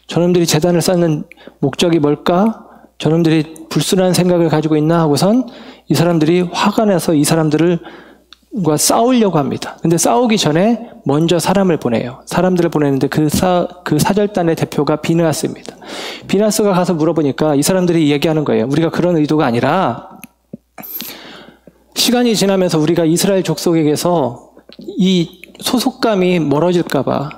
저놈들이 제단을 쌓는 목적이 뭘까? 저놈들이 불순한 생각을 가지고 있나 하고선 이 사람들이 화가 나서 이 사람들과 싸우려고 합니다. 근데 싸우기 전에 먼저 사람을 보내요. 사람들을 보내는데 그 사절단의 대표가 비느하스입니다. 비느하스가 가서 물어보니까 이 사람들이 얘기하는 거예요. 우리가 그런 의도가 아니라 시간이 지나면서 우리가 이스라엘 족속에게서 이 소속감이 멀어질까 봐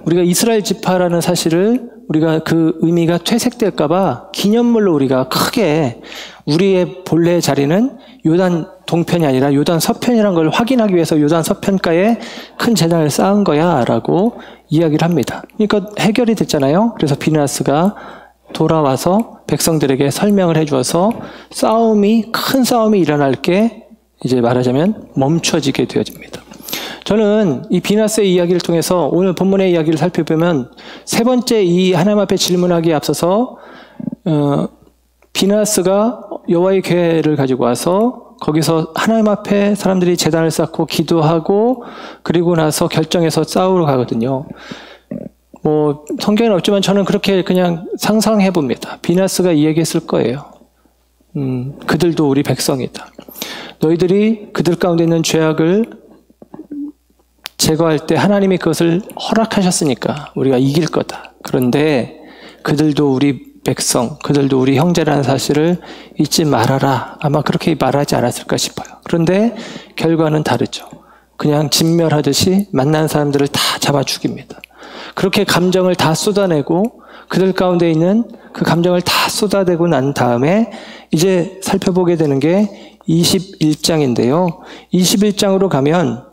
우리가 이스라엘 지파라는 사실을 우리가 그 의미가 퇴색될까봐 기념물로 우리가 크게 우리의 본래 자리는 요단 동편이 아니라 요단 서편이라는 걸 확인하기 위해서 요단 서편가에 큰 제단을 쌓은 거야 라고 이야기를 합니다. 그러니까 해결이 됐잖아요. 그래서 비느하스가 돌아와서 백성들에게 설명을 해주어서 큰 싸움이 일어날 게 이제 말하자면 멈춰지게 되어집니다. 저는 이 비느하스의 이야기를 통해서 오늘 본문의 이야기를 살펴보면 세 번째 이 하나님 앞에 질문하기에 앞서서 비느하스가 여호와의 궤를 가지고 와서 거기서 하나님 앞에 사람들이 제단을 쌓고 기도하고 그리고 나서 결정해서 싸우러 가거든요. 뭐 성경에는 없지만 저는 그렇게 그냥 상상해 봅니다. 비느하스가 이 얘기했을 거예요. 그들도 우리 백성이다. 너희들이 그들 가운데 있는 죄악을 제거할 때 하나님이 그것을 허락하셨으니까 우리가 이길 거다. 그런데 그들도 우리 백성, 그들도 우리 형제라는 사실을 잊지 말아라. 아마 그렇게 말하지 않았을까 싶어요. 그런데 결과는 다르죠. 그냥 진멸하듯이 만난 사람들을 다 잡아 죽입니다. 그렇게 감정을 다 쏟아내고 그들 가운데 있는 그 감정을 다 쏟아내고 난 다음에 이제 살펴보게 되는 게 21장인데요. 21장으로 가면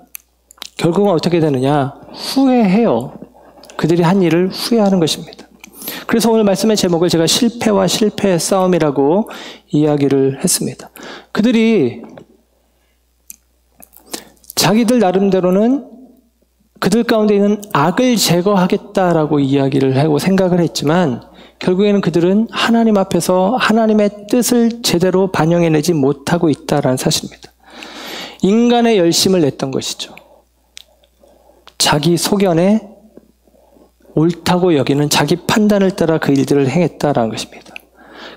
결국은 어떻게 되느냐? 후회해요. 그들이 한 일을 후회하는 것입니다. 그래서 오늘 말씀의 제목을 제가 실패와 실패의 싸움이라고 이야기를 했습니다. 그들이 자기들 나름대로는 그들 가운데 있는 악을 제거하겠다라고 이야기를 하고 생각을 했지만 결국에는 그들은 하나님 앞에서 하나님의 뜻을 제대로 반영해내지 못하고 있다라는 사실입니다. 인간의 열심을 냈던 것이죠. 자기 소견에 옳다고 여기는 자기 판단을 따라 그 일들을 행했다라는 것입니다.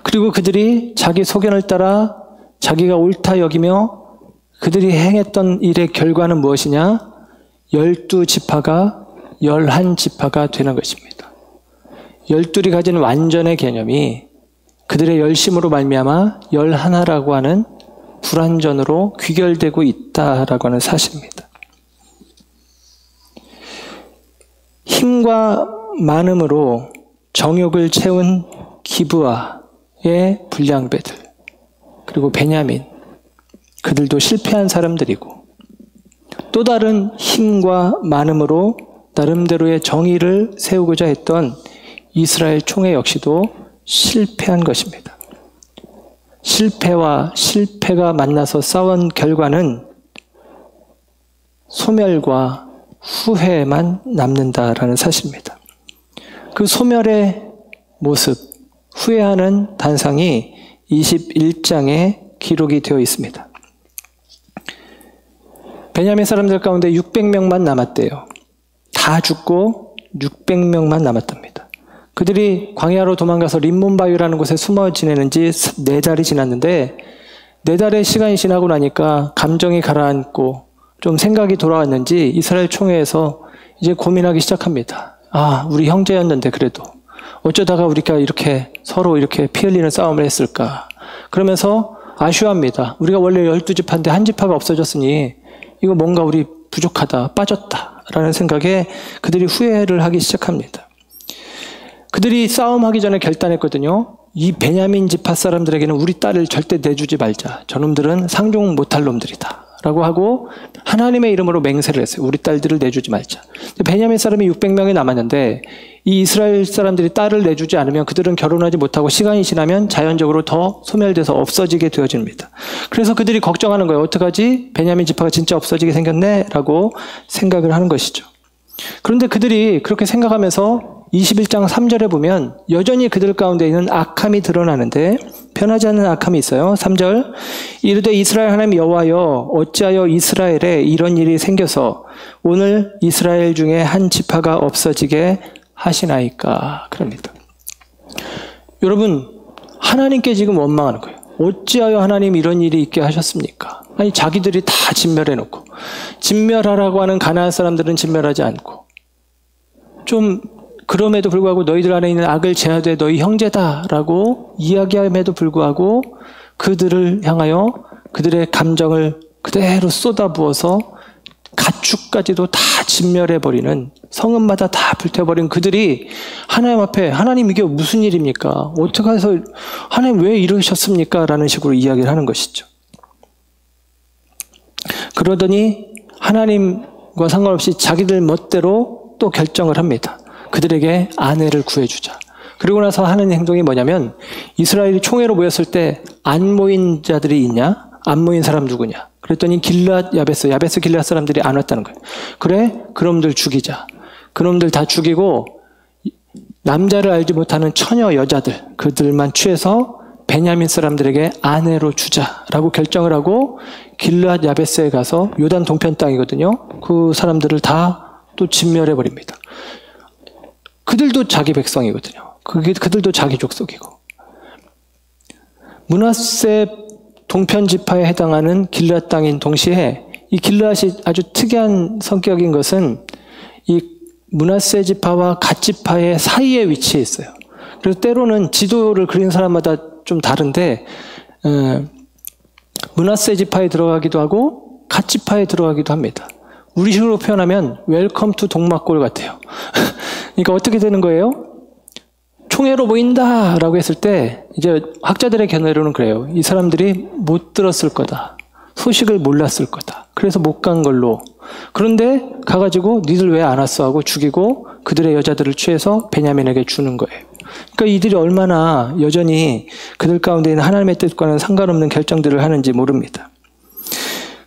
그리고 그들이 자기 소견을 따라 자기가 옳다 여기며 그들이 행했던 일의 결과는 무엇이냐? 12지파가 11지파가 되는 것입니다. 12이 가진 완전의 개념이 그들의 열심으로 말미암아 11라고 하는 불완전으로 귀결되고 있다라고 하는 사실입니다. 힘과 많음으로 정욕을 채운 기브아의 불량배들, 그리고 베냐민, 그들도 실패한 사람들이고, 또 다른 힘과 많음으로 나름대로의 정의를 세우고자 했던 이스라엘 총회 역시도 실패한 것입니다. 실패와 실패가 만나서 싸운 결과는 소멸과 후회만 남는다라는 사실입니다. 그 소멸의 모습, 후회하는 단상이 21장에 기록이 되어 있습니다. 베냐민 사람들 가운데 600명만 남았대요. 다 죽고 600명만 남았답니다. 그들이 광야로 도망가서 림몬바위라는 곳에 숨어 지내는 지 4달이 지났는데 4달의 시간이 지나고 나니까 감정이 가라앉고 좀 생각이 돌아왔는지 이스라엘 총회에서 이제 고민하기 시작합니다. 아, 우리 형제였는데 그래도 어쩌다가 우리가 이렇게 서로 이렇게 피 흘리는 싸움을 했을까. 그러면서 아쉬워합니다. 우리가 원래 12지파인데 한 지파가 없어졌으니 이거 뭔가 우리 부족하다, 빠졌다 라는 생각에 그들이 후회를 하기 시작합니다. 그들이 싸움하기 전에 결단했거든요. 이 베냐민 지파 사람들에게는 우리 딸을 절대 내주지 말자. 저놈들은 상종 못할 놈들이다 라고 하고 하나님의 이름으로 맹세를 했어요. 우리 딸들을 내주지 말자. 베냐민 사람이 600명이 남았는데 이 이스라엘 사람들이 딸을 내주지 않으면 그들은 결혼하지 못하고 시간이 지나면 자연적으로 더 소멸돼서 없어지게 되어집니다. 그래서 그들이 걱정하는 거예요. 어떡하지? 베냐민 지파가 진짜 없어지게 생겼네? 라고 생각을 하는 것이죠. 그런데 그들이 그렇게 생각하면서 21장 3절에 보면 여전히 그들 가운데 있는 악함이 드러나는데 변하지 않는 악함이 있어요. 3절, 이르되 이스라엘 하나님 여호와여 어찌하여 이스라엘에 이런 일이 생겨서 오늘 이스라엘 중에 한 지파가 없어지게 하시나이까. 그럽니다. 여러분, 하나님께 지금 원망하는 거예요. 어찌하여 하나님 이런 일이 있게 하셨습니까? 아니, 자기들이 다 진멸해놓고, 진멸하라고 하는 가나안 사람들은 진멸하지 않고, 좀 그럼에도 불구하고 너희들 안에 있는 악을 제하되 너희 형제다라고 이야기함에도 불구하고 그들을 향하여 그들의 감정을 그대로 쏟아부어서 가축까지도 다 진멸해버리는, 성읍마다 다 불태워버린 그들이 하나님 앞에 하나님 이게 무슨 일입니까? 어떻게 해서 하나님 왜 이러셨습니까? 라는 식으로 이야기를 하는 것이죠. 그러더니 하나님과 상관없이 자기들 멋대로 또 결정을 합니다. 그들에게 아내를 구해주자. 그리고 나서 하는 행동이 뭐냐면 이스라엘이 총회로 모였을 때 안 모인 자들이 있냐? 안 모인 사람 누구냐? 그랬더니 길앗 야베스 길앗 사람들이 안 왔다는 거예요. 그래? 그놈들 죽이자. 그놈들 다 죽이고 남자를 알지 못하는 처녀 여자들 그들만 취해서 베냐민 사람들에게 아내로 주자라고 결정을 하고 길앗 야베스에 가서 요단 동편 땅이거든요. 그 사람들을 다 또 진멸해 버립니다. 그들도 자기 백성이거든요. 그들도 자기 족속이고. 므낫세 동편 지파에 해당하는 길앗 땅인 동시에 이 길앗이 아주 특이한 성격인 것은 이 므낫세 지파와 갓 지파의 사이에 위치해 있어요. 그래서 때로는 지도를 그린 사람마다 좀 다른데 므낫세 지파에 들어가기도 하고 갓 지파에 들어가기도 합니다. 우리식으로 표현하면 웰컴 투 동막골 같아요. 그러니까 어떻게 되는 거예요? 총회로 모인다 라고 했을 때 이제 학자들의 견해로는 그래요. 이 사람들이 못 들었을 거다. 소식을 몰랐을 거다. 그래서 못 간 걸로. 그런데 가가지고 니들 왜 안 왔어 하고 죽이고 그들의 여자들을 취해서 베냐민에게 주는 거예요. 그러니까 이들이 얼마나 여전히 그들 가운데 있는 하나님의 뜻과는 상관없는 결정들을 하는지 모릅니다.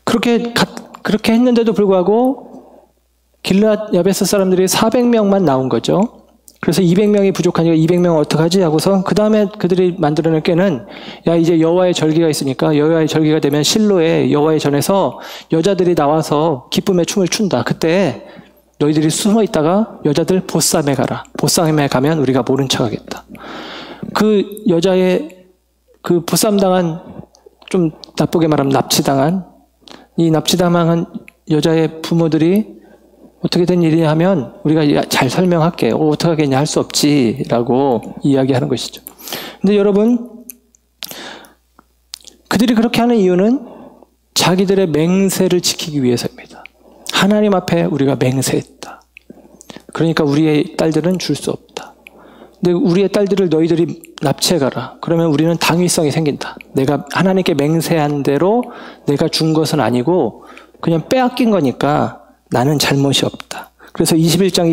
그렇게 했는데도 불구하고 길앗 야베스 사람들이 400명만 나온 거죠. 그래서 200명이 부족하니까 200명 어떡하지 하고서 그 다음에 그들이 만들어낸 꾀는 야 이제 여호와의 절기가 있으니까 여호와의 절기가 되면 실로에 여호와의 전에서 여자들이 나와서 기쁨의 춤을 춘다. 그때 너희들이 숨어 있다가 여자들 보쌈에 가라. 보쌈에 가면 우리가 모른 척하겠다. 그 여자의 그 보쌈당한 좀 나쁘게 말하면 납치당한 이 납치당한 여자의 부모들이 어떻게 된 일이냐 하면 우리가 잘 설명할게. 어떻게 하겠냐 할 수 없지 라고 이야기하는 것이죠. 근데 여러분 그들이 그렇게 하는 이유는 자기들의 맹세를 지키기 위해서입니다. 하나님 앞에 우리가 맹세했다. 그러니까 우리의 딸들은 줄 수 없다. 근데 우리의 딸들을 너희들이 납치해가라. 그러면 우리는 당위성이 생긴다. 내가 하나님께 맹세한 대로 내가 준 것은 아니고 그냥 빼앗긴 거니까 나는 잘못이 없다. 그래서 21장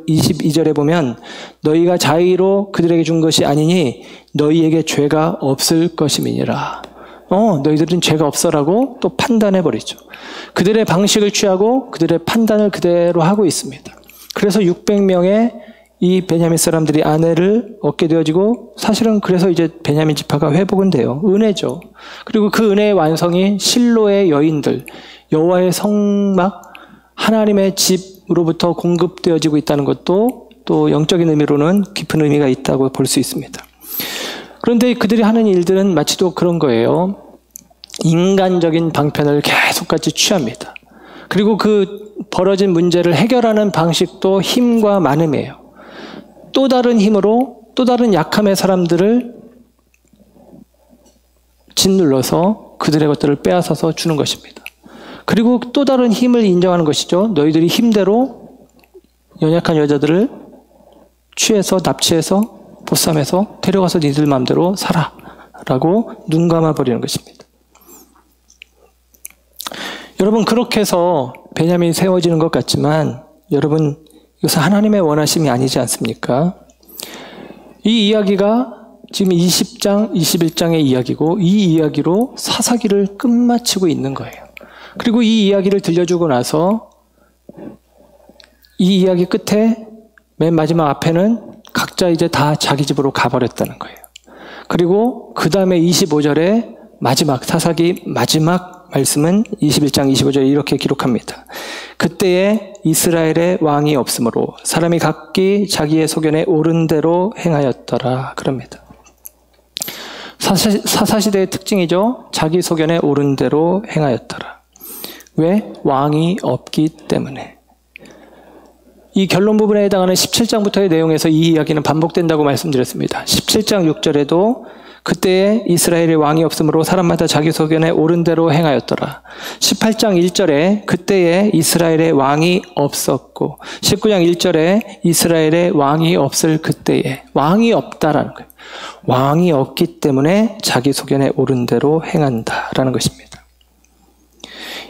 22절에 보면 너희가 자의로 그들에게 준 것이 아니니 너희에게 죄가 없을 것임이니라. 너희들은 죄가 없어라고 또 판단해버리죠. 그들의 방식을 취하고 그들의 판단을 그대로 하고 있습니다. 그래서 600명의 이 베냐민 사람들이 아내를 얻게 되어지고 사실은 그래서 이제 베냐민 지파가 회복은 돼요. 은혜죠. 그리고 그 은혜의 완성이 실로의 여인들, 여호와의 성막, 하나님의 집으로부터 공급되어지고 있다는 것도 또 영적인 의미로는 깊은 의미가 있다고 볼 수 있습니다. 그런데 그들이 하는 일들은 마치 또 그런 거예요. 인간적인 방편을 계속같이 취합니다. 그리고 그 벌어진 문제를 해결하는 방식도 힘과 많음이에요. 또 다른 힘으로 또 다른 약함의 사람들을 짓눌러서 그들의 것들을 빼앗아서 주는 것입니다. 그리고 또 다른 힘을 인정하는 것이죠. 너희들이 힘대로 연약한 여자들을 취해서 납치해서 보쌈해서 데려가서 니들 마음대로 살아 라고 눈 감아버리는 것입니다. 여러분 그렇게 해서 베냐민이 세워지는 것 같지만 여러분 이것은 하나님의 원하심이 아니지 않습니까? 이 이야기가 지금 20장, 21장의 이야기고 이 이야기로 사사기를 끝마치고 있는 거예요. 그리고 이 이야기를 들려주고 나서 이 이야기 끝에 맨 마지막 앞에는 각자 이제 다 자기 집으로 가버렸다는 거예요. 그리고 그 다음에 25절에 마지막 사사기 마지막 말씀은 21장 25절에 이렇게 기록합니다. 그때에 이스라엘의 왕이 없으므로 사람이 각기 자기의 소견에 옳은 대로 행하였더라 그럽니다. 사사시대의 특징이죠. 자기 소견에 옳은 대로 행하였더라. 왜? 왕이 없기 때문에. 이 결론 부분에 해당하는 17장부터의 내용에서 이 이야기는 반복된다고 말씀드렸습니다. 17장 6절에도 그때에 이스라엘의 왕이 없으므로 사람마다 자기 소견에 옳은 대로 행하였더라. 18장 1절에 그때에 이스라엘의 왕이 없었고 19장 1절에 이스라엘의 왕이 없을 그때에 왕이 없다라는 거예요. 왕이 없기 때문에 자기 소견에 옳은 대로 행한다라는 것입니다.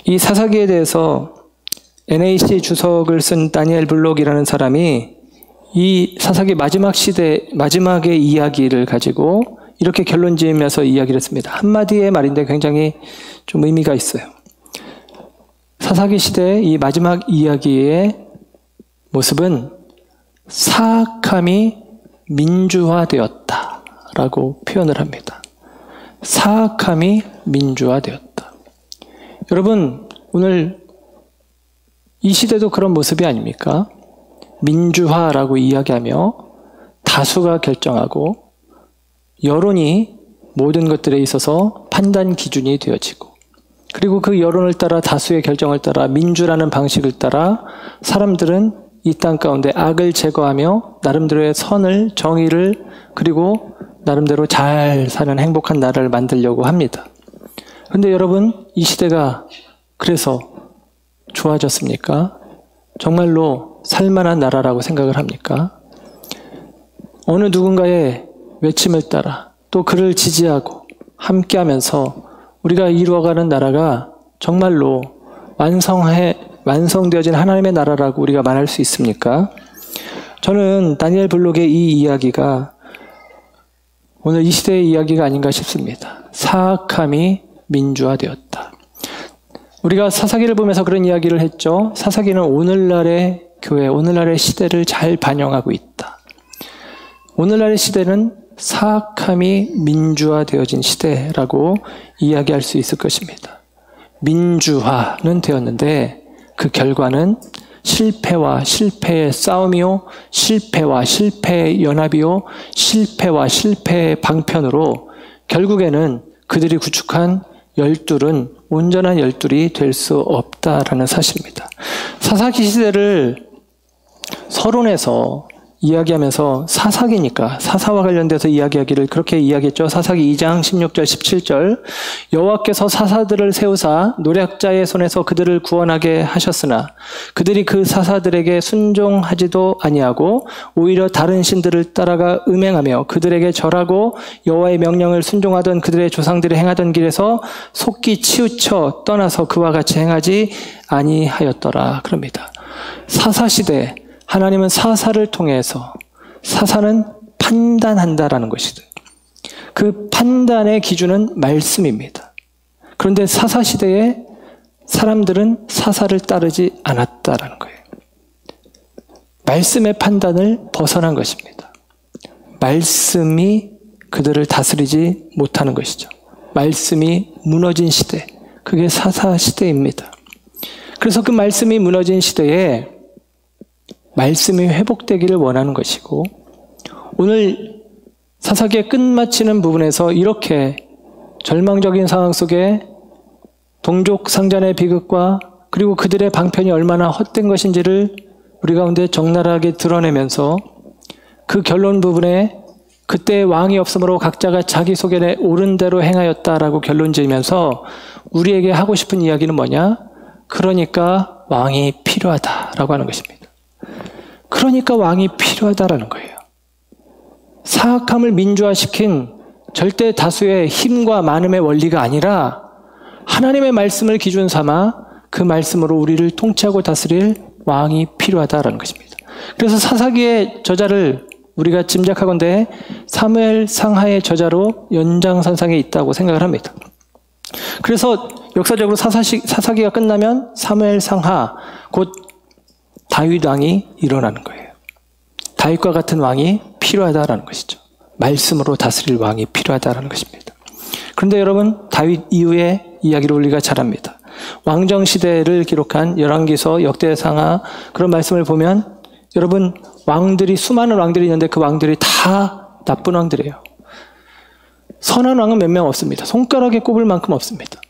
이 사사기에 대해서 NAC 주석을 쓴 다니엘 블록이라는 사람이 이 사사기 마지막 시대, 마지막의 이야기를 가지고 이렇게 결론 지으면서 이야기를 했습니다. 한마디의 말인데 굉장히 좀 의미가 있어요. 사사기 시대의 이 마지막 이야기의 모습은 사악함이 민주화되었다라고 표현을 합니다. 사악함이 민주화되었다. 여러분, 오늘 이 시대도 그런 모습이 아닙니까? 민주화라고 이야기하며 다수가 결정하고 여론이 모든 것들에 있어서 판단 기준이 되어지고, 그리고 그 여론을 따라 다수의 결정을 따라 민주라는 방식을 따라 사람들은 이 땅 가운데 악을 제거하며 나름대로의 선을, 정의를, 그리고 나름대로 잘 사는 행복한 나라를 만들려고 합니다. 그런데 여러분, 이 시대가 그래서 좋아졌습니까? 정말로 살만한 나라라고 생각을 합니까? 어느 누군가의 외침을 따라 또 그를 지지하고 함께하면서 우리가 이루어가는 나라가 정말로 완성되어진 하나님의 나라라고 우리가 말할 수 있습니까? 저는 다니엘 블록의 이 이야기가 오늘 이 시대의 이야기가 아닌가 싶습니다. 사악함이 민주화되었다. 우리가 사사기를 보면서 그런 이야기를 했죠. 사사기는 오늘날의 교회, 오늘날의 시대를 잘 반영하고 있다. 오늘날의 시대는 사악함이 민주화되어진 시대라고 이야기할 수 있을 것입니다. 민주화는 되었는데 그 결과는 실패와 실패의 싸움이요, 실패와 실패의 연합이요, 실패와 실패의 방편으로 결국에는 그들이 구축한 열둘은 온전한 열둘이 될 수 없다라는 사실입니다. 사사기 시대를 서론에서 이야기하면서 사사기니까 사사와 관련돼서 이야기하기를 그렇게 이야기했죠. 사사기 2장 16절 17절 여호와께서 사사들을 세우사 노략자의 손에서 그들을 구원하게 하셨으나 그들이 그 사사들에게 순종하지도 아니하고 오히려 다른 신들을 따라가 음행하며 그들에게 절하고 여호와의 명령을 순종하던 그들의 조상들이 행하던 길에서 속기 치우쳐 떠나서 그와 같이 행하지 아니하였더라. 그럽니다. 사사시대 하나님은 사사를 통해서 사사는 판단한다라는 것이죠. 그 판단의 기준은 말씀입니다. 그런데 사사시대에 사람들은 사사를 따르지 않았다라는 거예요. 말씀의 판단을 벗어난 것입니다. 말씀이 그들을 다스리지 못하는 것이죠. 말씀이 무너진 시대, 그게 사사시대입니다. 그래서 그 말씀이 무너진 시대에 말씀이 회복되기를 원하는 것이고 오늘 사사기의 끝마치는 부분에서 이렇게 절망적인 상황 속에 동족 상잔의 비극과 그리고 그들의 방편이 얼마나 헛된 것인지를 우리 가운데 적나라하게 드러내면서 그 결론 부분에 그때 왕이 없으므로 각자가 자기 속에 옳은 대로 행하였다라고 결론 지으면서 우리에게 하고 싶은 이야기는 뭐냐? 그러니까 왕이 필요하다라고 하는 것입니다. 그러니까 왕이 필요하다라는 거예요. 사악함을 민주화시킨 절대 다수의 힘과 많음의 원리가 아니라 하나님의 말씀을 기준 삼아 그 말씀으로 우리를 통치하고 다스릴 왕이 필요하다라는 것입니다. 그래서 사사기의 저자를 우리가 짐작하건대 사무엘 상하의 저자로 연장선상에 있다고 생각을 합니다. 그래서 역사적으로 사사기가 끝나면 사무엘 상하 곧 다윗 왕이 일어나는 거예요. 다윗과 같은 왕이 필요하다라는 것이죠. 말씀으로 다스릴 왕이 필요하다라는 것입니다. 그런데 여러분, 다윗 이후의 이야기를 우리가 잘 압니다. 왕정 시대를 기록한 열왕기서, 역대상하 그런 말씀을 보면 여러분, 왕들이 수많은 왕들이 있는데 그 왕들이 다 나쁜 왕들이에요. 선한 왕은 몇 명 없습니다. 손가락에 꼽을 만큼 없습니다.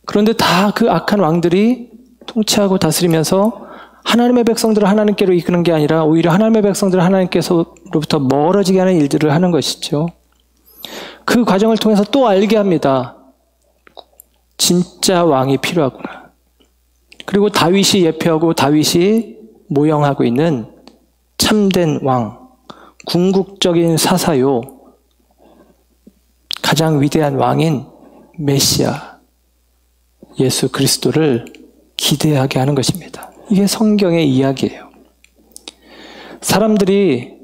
그런데 다 그 악한 왕들이 통치하고 다스리면서 하나님의 백성들을 하나님께로 이끄는 게 아니라 오히려 하나님의 백성들을 하나님께서로부터 멀어지게 하는 일들을 하는 것이죠. 그 과정을 통해서 또 알게 합니다. 진짜 왕이 필요하구나. 그리고 다윗이 예표하고 다윗이 모형하고 있는 참된 왕, 궁극적인 사사요, 가장 위대한 왕인 메시아, 예수 그리스도를 기대하게 하는 것입니다. 이게 성경의 이야기예요. 사람들이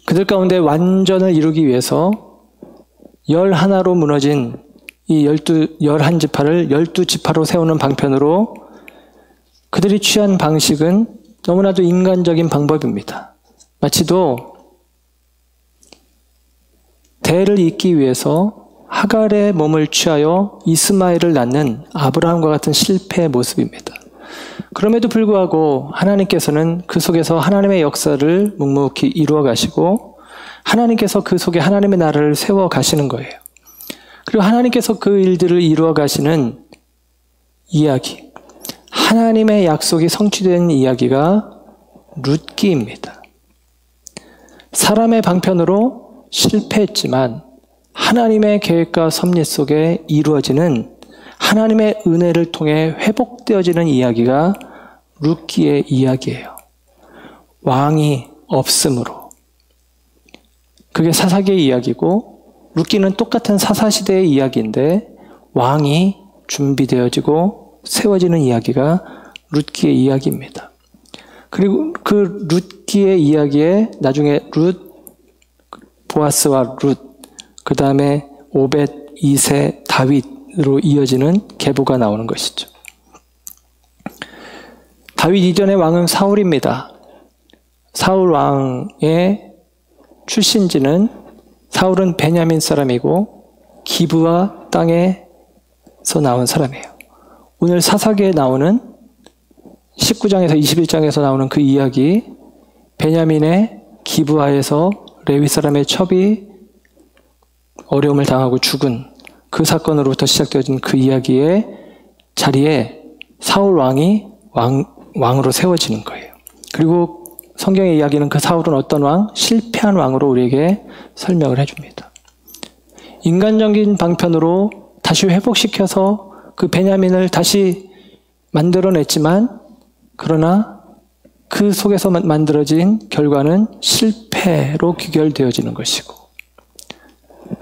그들 가운데 완전을 이루기 위해서 11로 무너진 이 11지파를 12지파로 세우는 방편으로 그들이 취한 방식은 너무나도 인간적인 방법입니다. 마치도 대를 잇기 위해서 하갈의 몸을 취하여 이스마엘을 낳는 아브라함과 같은 실패의 모습입니다. 그럼에도 불구하고 하나님께서는 그 속에서 하나님의 역사를 묵묵히 이루어 가시고 하나님께서 그 속에 하나님의 나라를 세워 가시는 거예요. 그리고 하나님께서 그 일들을 이루어 가시는 이야기, 하나님의 약속이 성취된 이야기가 룻기입니다. 사람의 방편으로 실패했지만 하나님의 계획과 섭리 속에 이루어지는 하나님의 은혜를 통해 회복되어지는 이야기가 룻기의 이야기예요. 왕이 없으므로. 그게 사사기의 이야기고 룻기는 똑같은 사사시대의 이야기인데 왕이 준비되어지고 세워지는 이야기가 룻기의 이야기입니다. 그리고 그 룻기의 이야기에 나중에 보아스와 룻, 그 다음에 오벳, 이세, 다윗으로 이어지는 계보가 나오는 것이죠. 다윗 이전의 왕은 사울입니다. 사울 왕의 출신지는 사울은 베냐민 사람이고 기브아 땅에서 나온 사람이에요. 오늘 사사기에 나오는 19장에서 21장에서 나오는 그 이야기, 베냐민의 기브아에서 레위 사람의 첩이 어려움을 당하고 죽은 그 사건으로부터 시작되어진 그 이야기의 자리에 사울 왕이 왕으로 세워지는 거예요. 그리고 성경의 이야기는 그 사울은 어떤 왕? 실패한 왕으로 우리에게 설명을 해줍니다. 인간적인 방편으로 다시 회복시켜서 그 베냐민을 다시 만들어냈지만 그러나 그 속에서 만들어진 결과는 실패로 귀결되어지는 것이고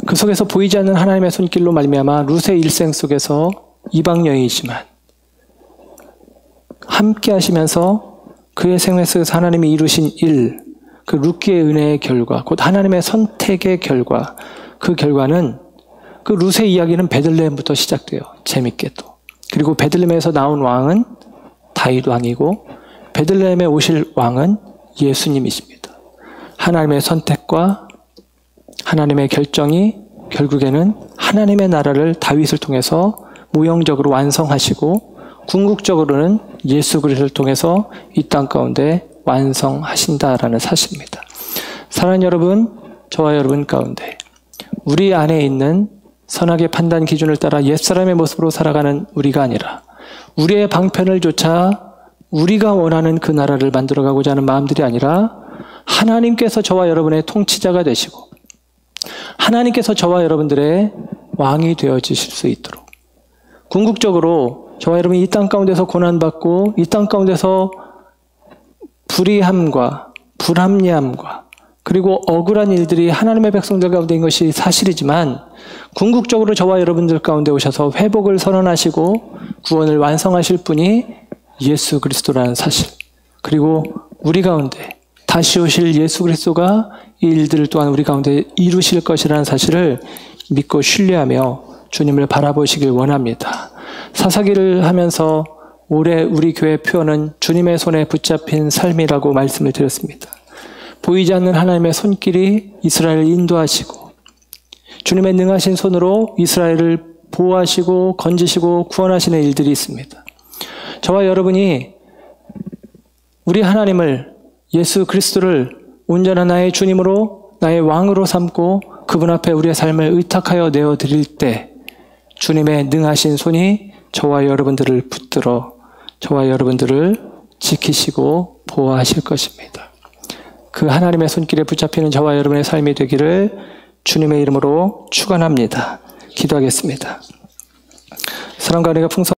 그 속에서 보이지 않는 하나님의 손길로 말미암아 룻의 일생 속에서 이방 여인이지만 함께 하시면서 그의 생애 속에서 하나님이 이루신 일, 그 룻기의 은혜의 결과, 곧 하나님의 선택의 결과, 그 결과는 그 룻의 이야기는 베들레헴부터 시작돼요. 재밌게도. 그리고 베들레헴에서 나온 왕은 다윗 왕이고 베들레헴에 오실 왕은 예수님이십니다. 하나님의 선택과 하나님의 결정이 결국에는 하나님의 나라를 다윗을 통해서 모형적으로 완성하시고 궁극적으로는 예수 그리스도를 통해서 이 땅 가운데 완성하신다라는 사실입니다. 사랑하는 여러분, 저와 여러분 가운데 우리 안에 있는 선악의 판단 기준을 따라 옛사람의 모습으로 살아가는 우리가 아니라 우리의 방편을 좇아 우리가 원하는 그 나라를 만들어가고자 하는 마음들이 아니라 하나님께서 저와 여러분의 통치자가 되시고 하나님께서 저와 여러분들의 왕이 되어지실 수 있도록 궁극적으로 저와 여러분이 이 땅 가운데서 고난받고 이 땅 가운데서 불의함과 불합리함과 그리고 억울한 일들이 하나님의 백성들 가운데 있는 것이 사실이지만 궁극적으로 저와 여러분들 가운데 오셔서 회복을 선언하시고 구원을 완성하실 분이 예수 그리스도라는 사실, 그리고 우리 가운데 다시 오실 예수 그리스도가 이 일들을 또한 우리 가운데 이루실 것이라는 사실을 믿고 신뢰하며 주님을 바라보시길 원합니다. 사사기를 하면서 올해 우리 교회 표어는 주님의 손에 붙잡힌 삶이라고 말씀을 드렸습니다. 보이지 않는 하나님의 손길이 이스라엘을 인도하시고 주님의 능하신 손으로 이스라엘을 보호하시고 건지시고 구원하시는 일들이 있습니다. 저와 여러분이 우리 하나님을 예수 그리스도를 온전한 나의 주님으로 나의 왕으로 삼고 그분 앞에 우리의 삶을 의탁하여 내어드릴 때 주님의 능하신 손이 저와 여러분들을 붙들어 저와 여러분들을 지키시고 보호하실 것입니다. 그 하나님의 손길에 붙잡히는 저와 여러분의 삶이 되기를 주님의 이름으로 축원합니다. 기도하겠습니다. 사랑과 은혜가 풍성